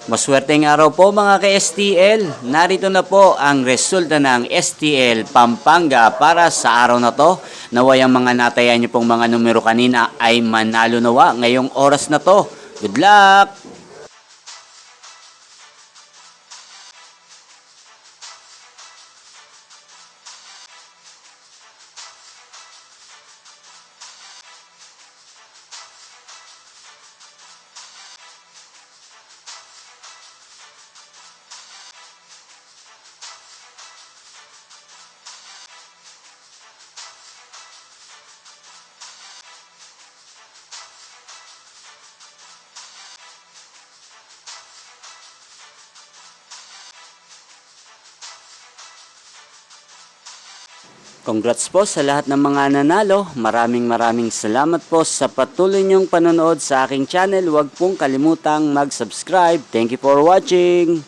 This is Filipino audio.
Maswerteng araw po mga ka-STL. Narito na po ang resulta ng STL Pampanga para sa araw na to. Naway ang mga natayan niyo pong mga numero kanina ay manalo nawa ngayong oras na to. Good luck! Congrats po sa lahat ng mga nanalo. Maraming salamat po sa patuloy niyong panonood sa aking channel. Huwag pong kalimutang mag-subscribe. Thank you for watching.